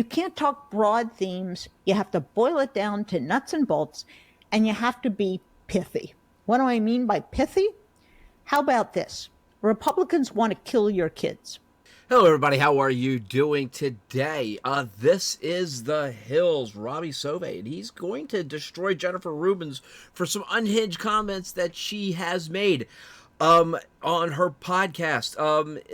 You can't talk broad themes. You have to boil it down to nuts and bolts, and you have to be pithy. What do I mean by pithy? How about this? Republicans want to kill your kids. Hello, everybody. How are you doing today? This is The Hill's Robbie Soave, and he's going to destroy Jennifer Rubin's for some unhinged comments that she has made on her podcast.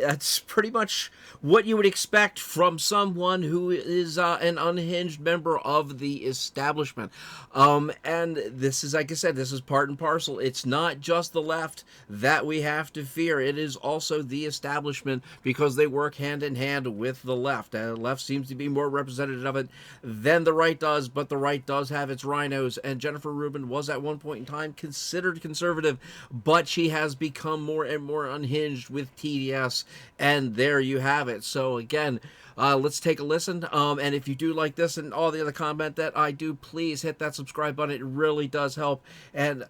That's pretty much what you would expect from someone who is an unhinged member of the establishment. And this is, like I said, this is part and parcel. It's not just the left that we have to fear. It is also the establishment, because they work hand in hand with the left. The left seems to be more representative of it than the right does, but the right does have its rhinos. And Jennifer Rubin was at one point in time considered conservative, but she has become more and more unhinged with TDS, and there you have it. So again, let's take a listen, and if you do like this and all the other content that I do, please hit that subscribe button. It really does help, and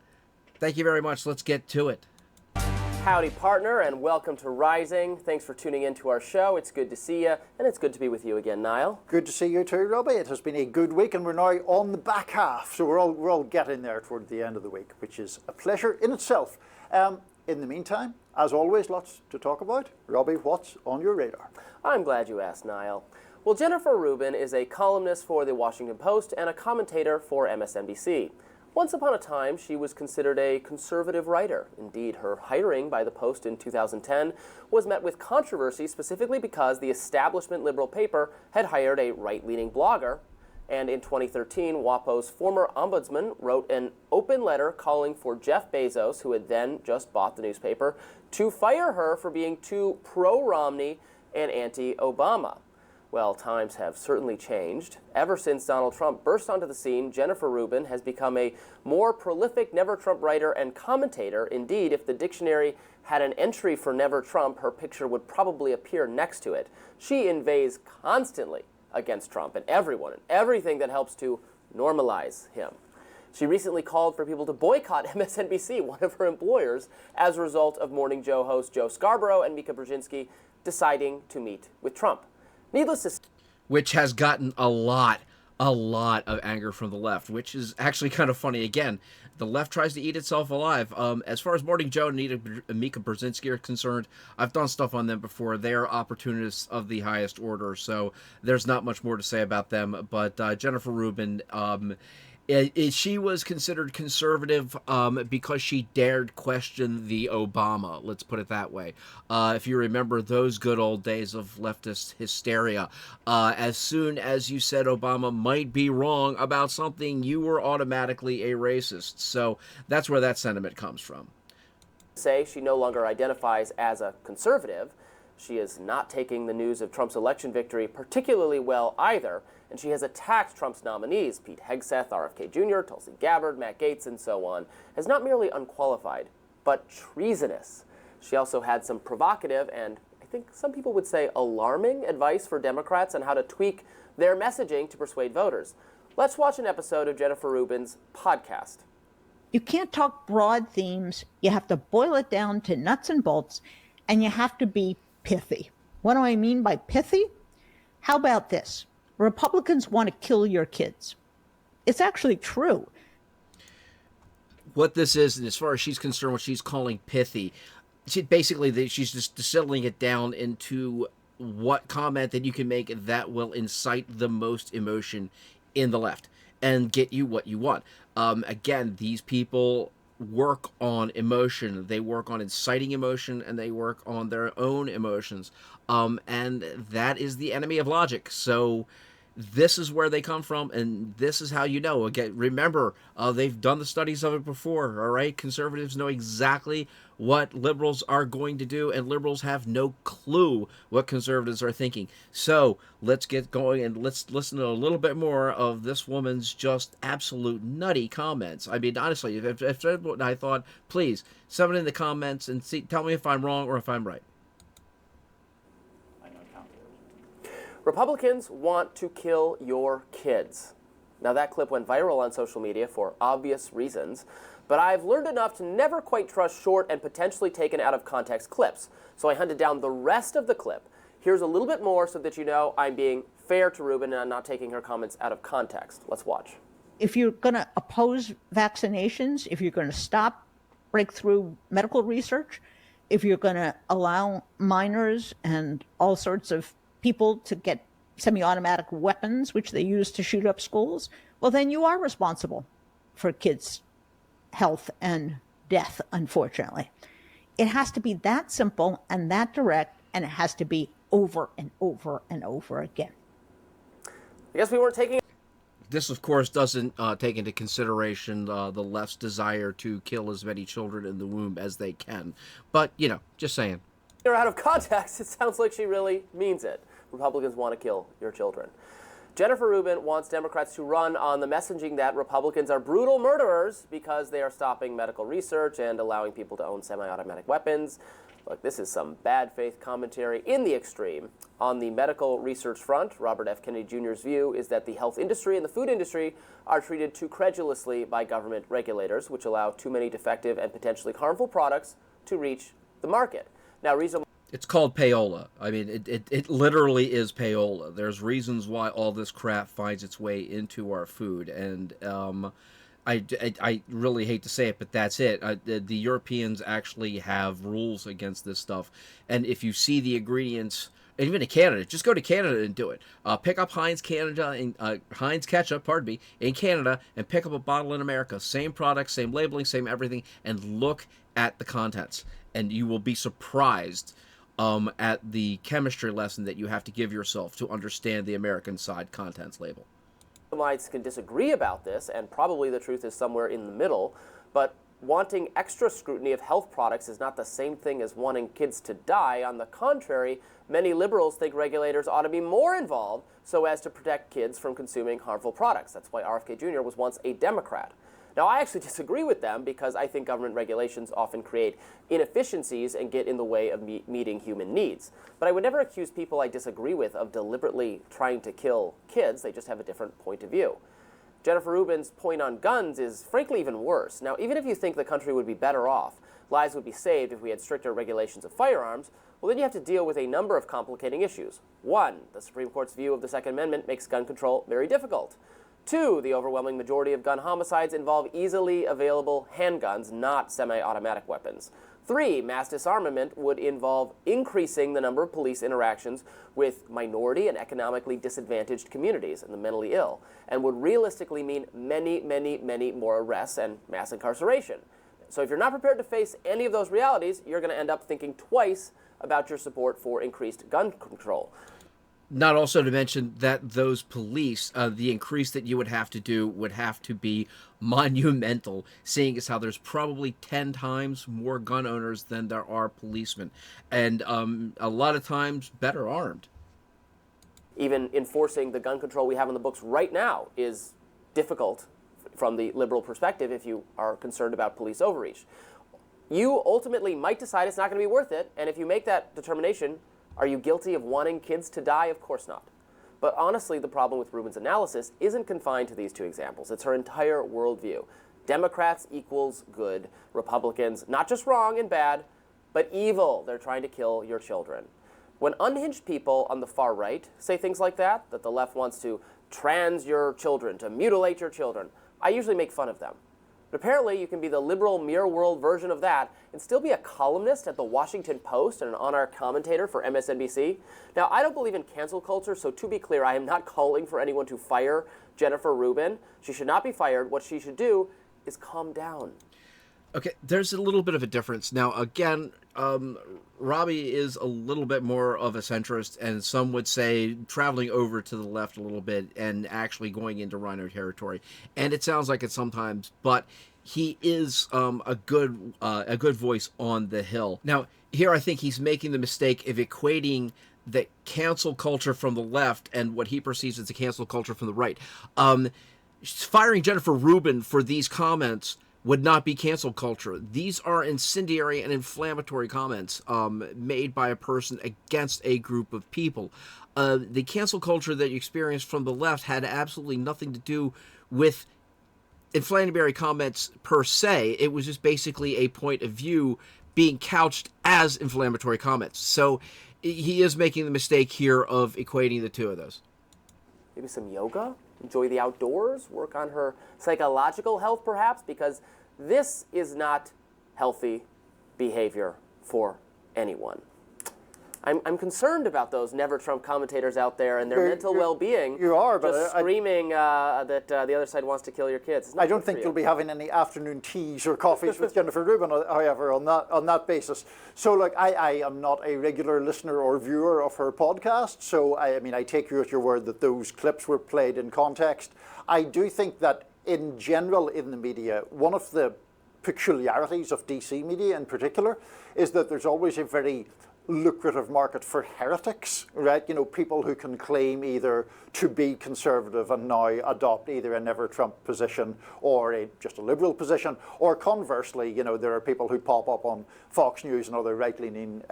thank you very much. Let's get to it. Howdy, partner, and welcome to Rising. Thanks for tuning in to our show. It's good to see you, and it's good to be with you again, Niall. Good to see you too, Robbie. It has been a good week, and we're now on the back half, so we're all getting there toward the end of the week, which is a pleasure in itself. In the meantime, as always, lots to talk about. Robbie, what's on your radar? I'm glad you asked, Niall. Well, Jennifer Rubin is a columnist for The Washington Post and a commentator for MSNBC. Once upon a time, she was considered a conservative writer. Indeed, her hiring by the Post in 2010 was met with controversy, specifically because the establishment liberal paper had hired a right-leaning blogger. And in 2013, WAPO's former ombudsman wrote an open letter calling for Jeff Bezos, who had then just bought the newspaper, to fire her for being too pro-Romney and anti-Obama. Well, times have certainly changed. Ever since Donald Trump burst onto the scene, Jennifer Rubin has become a more prolific Never Trump writer and commentator. Indeed, if the dictionary had an entry for Never Trump, her picture would probably appear next to it. She inveighs constantly against Trump and everyone and everything that helps to normalize him. She recently called for people to boycott MSNBC, one of her employers, as a result of Morning Joe host Joe Scarborough and Mika Brzezinski deciding to meet with Trump. Needless to say, Which has gotten a lot of anger from the left, which is actually kind of funny. Again, the left tries to eat itself alive. As far as Morning Joe and Mika Brzezinski are concerned, I've done stuff on them before. They are opportunists of the highest order, so there's not much more to say about them. But Jennifer Rubin, she was considered conservative because she dared question the Obama, let's put it that way. If you remember those good old days of leftist hysteria, as soon as you said Obama might be wrong about something, you were automatically a racist. So that's where that sentiment comes from. Say she no longer identifies as a conservative. She is not taking the news of Trump's election victory particularly well either, and she has attacked Trump's nominees, Pete Hegseth, RFK Jr., Tulsi Gabbard, Matt Gaetz, and so on, as not merely unqualified, but treasonous. She also had some provocative and, I think some people would say, alarming advice for Democrats on how to tweak their messaging to persuade voters. Let's watch an episode of Jennifer Rubin's podcast. You can't talk broad themes. You have to boil it down to nuts and bolts, and you have to be pithy. What do I mean by pithy? How about this? Republicans want to kill your kids. It's actually true. What this is, and as far as she's concerned, what she's calling pithy, she's just distilling it down into what comment that you can make that will incite the most emotion in the left and get you what you want. Again, these people work on emotion. They work on inciting emotion, and they work on their own emotions. And that is the enemy of logic. So this is where they come from, and this is how you know. Again, remember, they've done the studies of it before, all right? Conservatives know exactly what liberals are going to do, and liberals have no clue what conservatives are thinking. So let's get going, and let's listen to a little bit more of this woman's just absolute nutty comments. I mean, honestly, if I thought, please, someone in the comments and tell me if I'm wrong or if I'm right. Republicans want to kill your kids. Now, that clip went viral on social media for obvious reasons, but I've learned enough to never quite trust short and potentially taken out of context clips. So I hunted down the rest of the clip. Here's a little bit more so that you know I'm being fair to Rubin and not taking her comments out of context. Let's watch. If you're going to oppose vaccinations, if you're going to stop breakthrough medical research, if you're going to allow minors and all sorts of people to get semi-automatic weapons, which they use to shoot up schools, well, then you are responsible for kids' health and death, unfortunately. It has to be that simple and that direct, and it has to be over and over and over again. I guess we weren't taking... This, of course, doesn't take into consideration the left's desire to kill as many children in the womb as they can. But, you know, just saying. Out of context, it sounds like she really means it. Republicans want to kill your children. Jennifer Rubin wants Democrats to run on the messaging that Republicans are brutal murderers because they are stopping medical research and allowing people to own semi-automatic weapons. Look, this is some bad faith commentary in the extreme. On the medical research front, Robert F. Kennedy Jr.'s view is that the health industry and the food industry are treated too credulously by government regulators, which allow too many defective and potentially harmful products to reach the market. Now, it's called payola. I mean, it literally is payola. There's reasons why all this crap finds its way into our food, and I really hate to say it, but that's it. The Europeans actually have rules against this stuff, and if you see the ingredients, and even in Canada, just go to Canada and do it. Pick up Heinz Canada and Heinz ketchup, pardon me, in Canada, and pick up a bottle in America. Same product, same labeling, same everything, and look at the contents, and you will be surprised at the chemistry lesson that you have to give yourself to understand the American side contents label. Mites can disagree about this, and probably the truth is somewhere in the middle, but wanting extra scrutiny of health products is not the same thing as wanting kids to die. On the contrary, many liberals think regulators ought to be more involved so as to protect kids from consuming harmful products. That's why RFK Jr. was once a Democrat. Now, I actually disagree with them because I think government regulations often create inefficiencies and get in the way of meeting human needs. But I would never accuse people I disagree with of deliberately trying to kill kids. They just have a different point of view. Jennifer Rubin's point on guns is frankly even worse. Now, even if you think the country would be better off, lives would be saved if we had stricter regulations of firearms, well, then you have to deal with a number of complicating issues. One, the Supreme Court's view of the Second Amendment makes gun control very difficult. Two, the overwhelming majority of gun homicides involve easily available handguns, not semi-automatic weapons. Three, mass disarmament would involve increasing the number of police interactions with minority and economically disadvantaged communities and the mentally ill, and would realistically mean many, many, many more arrests and mass incarceration. So if you're not prepared to face any of those realities, you're going to end up thinking twice about your support for increased gun control. Not also to mention that those police, the increase that you would have to do would have to be monumental, seeing as how there's probably 10 times more gun owners than there are policemen, and a lot of times better armed. Even enforcing the gun control we have in the books right now is difficult from the liberal perspective if you are concerned about police overreach. You ultimately might decide it's not going to be worth it, and if you make that determination, are you guilty of wanting kids to die? Of course not. But honestly, the problem with Rubin's analysis isn't confined to these two examples. It's her entire worldview. Democrats equals good. Republicans, not just wrong and bad, but evil. They're trying to kill your children. When unhinged people on the far right say things like that the left wants to trans your children, to mutilate your children, I usually make fun of them. But apparently, you can be the liberal mirror world version of that and still be a columnist at the Washington Post and an on-air commentator for MSNBC. Now, I don't believe in cancel culture, so to be clear, I am not calling for anyone to fire Jennifer Rubin. She should not be fired. What she should do is calm down. Okay, there's a little bit of a difference. Now, again, Robbie is a little bit more of a centrist, and some would say traveling over to the left a little bit and actually going into rhino territory. And it sounds like it sometimes, but he is a good voice on the Hill. Now, here I think he's making the mistake of equating the cancel culture from the left and what he perceives as the cancel culture from the right. Firing Jennifer Rubin for these comments would not be cancel culture. These are incendiary and inflammatory comments made by a person against a group of people. The cancel culture that you experienced from the left had absolutely nothing to do with inflammatory comments per se. It was just basically a point of view being couched as inflammatory comments. So he is making the mistake here of equating the two of those. maybe some yoga, enjoy the outdoors, work on her psychological health perhaps, because this is not healthy behavior for anyone. I'm concerned about those Never Trump commentators out there and their mental well-being. You are, but just screaming that the other side wants to kill your kids. I don't think you'll be having any afternoon teas or coffees with Jennifer Rubin, however, on that basis. So, look, I am not a regular listener or viewer of her podcast, so I mean, I take you at your word that those clips were played in context. I do think that, in general, in the media, one of the peculiarities of DC media in particular is that there's always a very lucrative market for heretics, right? You know, people who can claim either to be conservative and now adopt either a Never Trump position or just a liberal position, or conversely, you know, there are people who pop up on Fox News and other right-leaning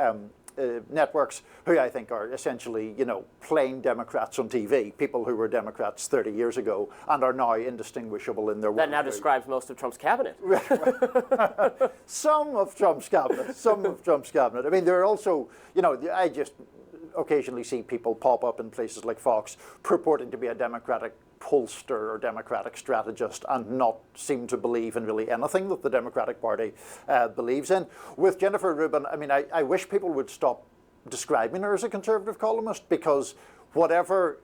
networks who I think are essentially, you know, plain Democrats on TV, people who were Democrats 30 years ago and are now indistinguishable in their work. That now describes most of Trump's cabinet. Some of Trump's cabinet. I mean, there are also, you know, I just occasionally see people pop up in places like Fox purporting to be a Democratic pollster or Democratic strategist and not seem to believe in really anything that the Democratic Party believes in. With Jennifer Rubin, I mean, I wish people would stop describing her as a conservative columnist, because whether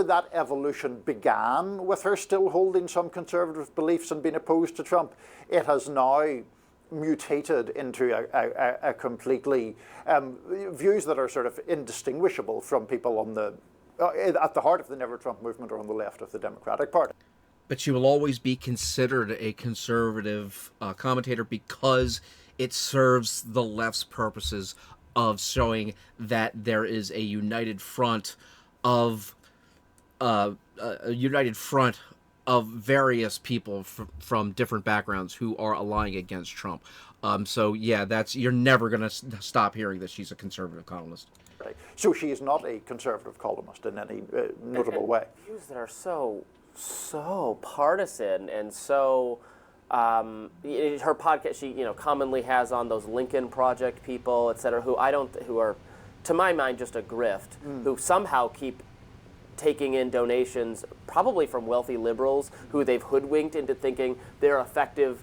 that evolution began with her still holding some conservative beliefs and being opposed to Trump, it has now mutated into a completely views that are sort of indistinguishable from people on the at the heart of the Never Trump movement or on the left of the Democratic Party. But she will always be considered a conservative commentator because it serves the left's purposes of showing that there is a united front of various people from different backgrounds who are allying against Trump. So yeah, you're never going to stop hearing that she's a conservative columnist. Right. So she is not a conservative columnist in any notable way. Views that are so partisan and so her podcast, she commonly has on those Lincoln Project people, et cetera, who are, to my mind, just a grift, who somehow keep taking in donations, probably from wealthy liberals who they've hoodwinked into thinking they're effective.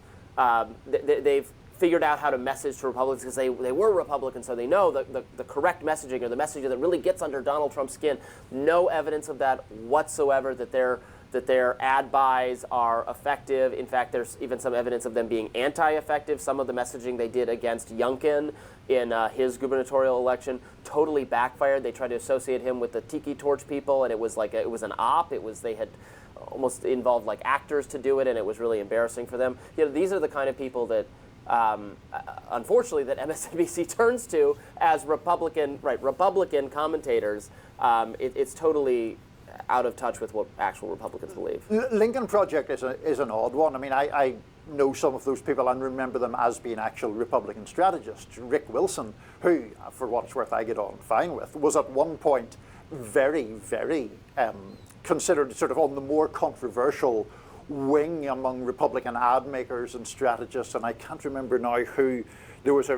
They've figured out how to message to Republicans because they were Republicans, so they know the correct messaging, or the messaging that really gets under Donald Trump's skin. No evidence of that whatsoever, that their ad buys are effective. In fact, there's even some evidence of them being anti-effective. Some of the messaging they did against Youngkin in his gubernatorial election totally backfired. They tried to associate him with the Tiki Torch people, and it was an op. They had almost involved like actors to do it, and it was really embarrassing for them. These are the kind of people that unfortunately, that MSNBC turns to as Republican commentators. It's totally out of touch with what actual Republicans believe. Lincoln Project is an odd one. I mean, I know some of those people and remember them as being actual Republican strategists. Rick Wilson, who, for what it's worth, I get on fine with, was at one point very, very considered sort of on the more controversial wing among Republican ad makers and strategists, and I can't remember now who. There was a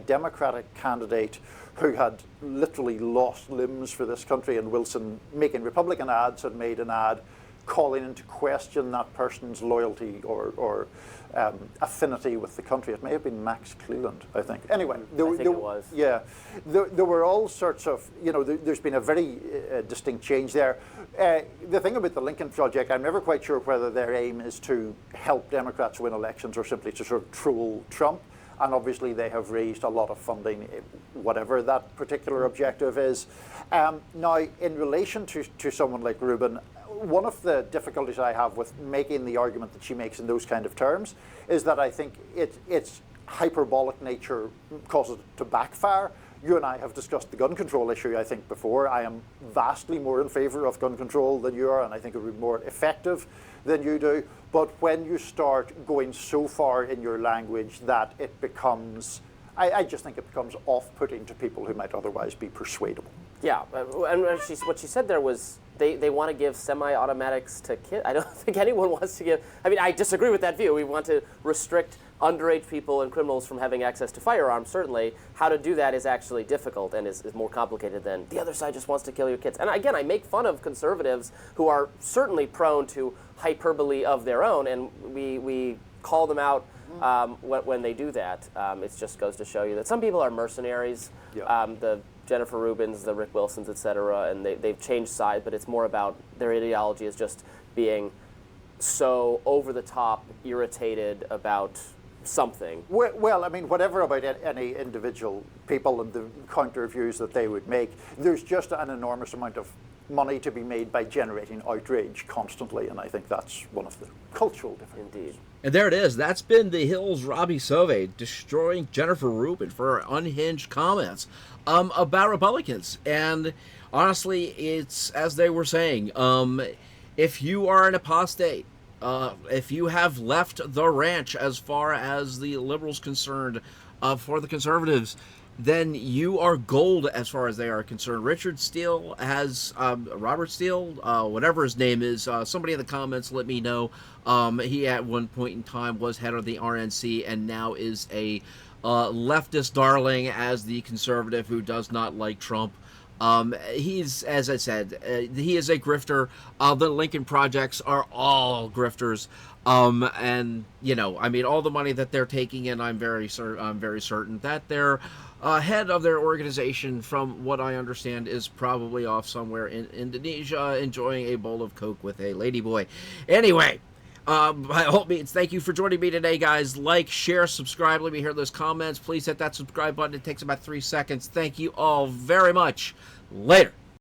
Democratic candidate who had literally lost limbs for this country, and Wilson, making Republican ads, had made an ad calling into question that person's loyalty or affinity with the country. It may have been Max Cleland, I think. Anyway, it was. Yeah, there were all sorts of, there's been a very distinct change there. The thing about the Lincoln Project, I'm never quite sure whether their aim is to help Democrats win elections or simply to sort of troll Trump. And obviously they have raised a lot of funding, whatever that particular objective is. Now, in relation to someone like Rubin, one of the difficulties I have with making the argument that she makes in those kind of terms is that I think its hyperbolic nature causes it to backfire. You and I have discussed the gun control issue, I think, before. I am vastly more in favor of gun control than you are, and I think it would be more effective than you do. But when you start going so far in your language that it becomes, I just think it becomes off-putting to people who might otherwise be persuadable. Yeah, and what she said there was they want to give semi-automatics to kids. I don't think anyone wants to give. I mean, I disagree with that view. We want to restrict underage people and criminals from having access to firearms, certainly. How to do that is actually difficult and is more complicated than the other side just wants to kill your kids. And again, I make fun of conservatives who are certainly prone to hyperbole of their own, and we call them out when they do that. It just goes to show you that some people are mercenaries. Yeah. The Jennifer Rubins, the Rick Wilsons, etc., and they've changed sides, but it's more about their ideology is just being so over the top, irritated about something. Well, I mean, whatever about any individual people and the counter views that they would make, there's just an enormous amount of money to be made by generating outrage constantly, and I think that's one of the cultural differences. Indeed. And there it is. That's been The Hill's Robbie Soave destroying Jennifer Rubin for her unhinged comments about Republicans. And honestly, it's as they were saying, if you are an apostate, if you have left the ranch as far as the liberals concerned, for the conservatives, then you are gold as far as they are concerned. Richard Steele has, Robert Steele, whatever his name is, somebody in the comments let me know. He at one point in time was head of the RNC and now is a leftist darling as the conservative who does not like Trump. He's, as I said, he is a grifter. The Lincoln Projects are all grifters. And you know, I mean, all the money that they're taking in, I'm very certain that they're head of their organization, from what I understand, is probably off somewhere in Indonesia enjoying a bowl of Coke with a ladyboy. Anyway, by all means, thank you for joining me today, guys. Like, share, subscribe. Let me hear those comments. Please hit that subscribe button. It takes about 3 seconds. Thank you all very much. Later.